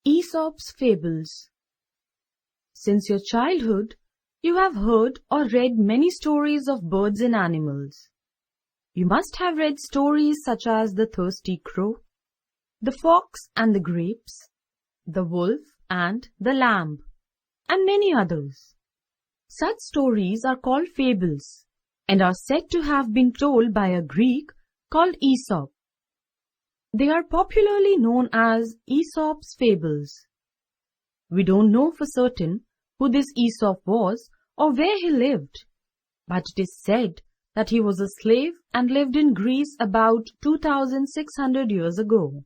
Aesop's Fables. Since your childhood, you have heard or read many stories of birds and animals. You must have read stories such as the thirsty crow, the fox and the grapes, the wolf and the lamb, and many others. Such stories are called fables and are said to have been told by a Greek called Aesop. They are popularly known as Aesop's Fables. We don't know for certain who this Aesop was or where he lived, but it is said that he was a slave and lived in Greece about 2,600 years ago.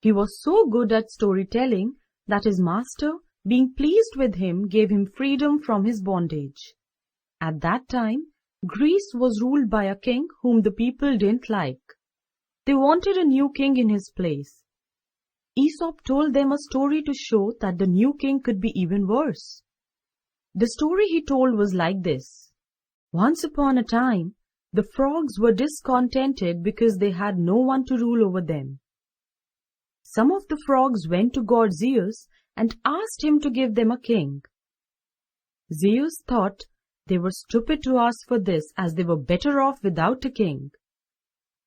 He was so good at storytelling that his master, being pleased with him, gave him freedom from his bondage. At that time, Greece was ruled by a king whom the people didn't like. They wanted a new king in his place. Aesop told them a story to show that the new king could be even worse. The story he told was like this. Once upon a time, the frogs were discontented because they had no one to rule over them. Some of the frogs went to god Zeus and asked him to give them a king. Zeus thought they were stupid to ask for this, as they were better off without a king.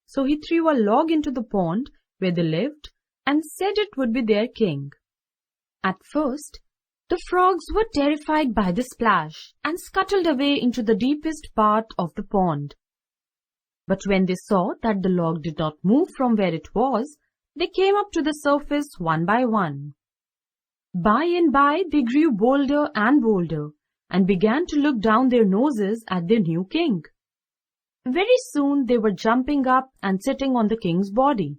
So he threw a log into the pond where they lived and said it would be their king. At first, the frogs were terrified by the splash and scuttled away into the deepest part of the pond. But when they saw that the log did not move from where it was, they came up to the surface one by one. By and by, they grew bolder and began to look down their noses at their new king. Very soon they were jumping up and sitting on the king's body.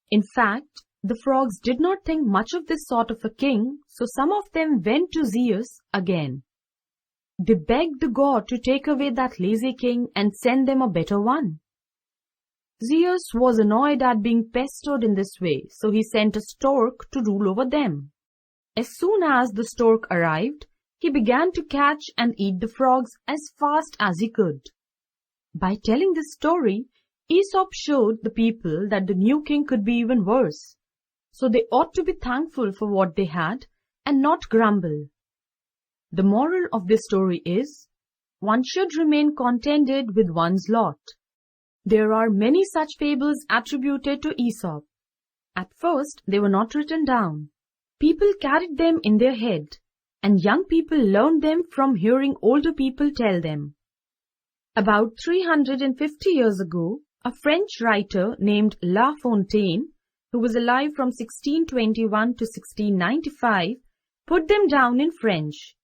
In fact, the frogs did not think much of this sort of a king, so some of them went to Zeus again. They begged the god to take away that lazy king and send them a better one. Zeus was annoyed at being pestered in this way, so he sent a stork to rule over them. As soon as the stork arrived, he began to catch and eat the frogs as fast as he could. By telling this story, Aesop showed the people that the new king could be even worse, so they ought to be thankful for what they had and not grumble. The moral of this story is, one should remain contented with one's lot. There are many such fables attributed to Aesop. At first, they were not written down. People carried them in their head, and young people learned them from hearing older people tell them. About 350 years ago, a French writer named La Fontaine, who was alive from 1621 to 1695, put them down in French.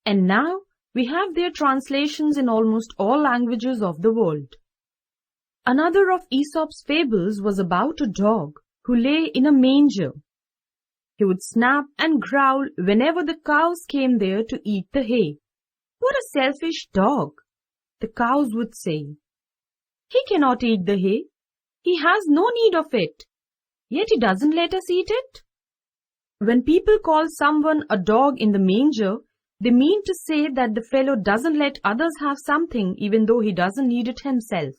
And now we have their translations in almost all languages of the world. Another of Aesop's fables was about a dog who lay in a manger. He would snap and growl whenever the cows came there to eat the hay. What a selfish dog! The cows would say. He cannot eat the hay. He has no need of it. Yet he doesn't let us eat it. When people call someone a dog in the manger, they mean to say that the fellow doesn't let others have something even though he doesn't need it himself.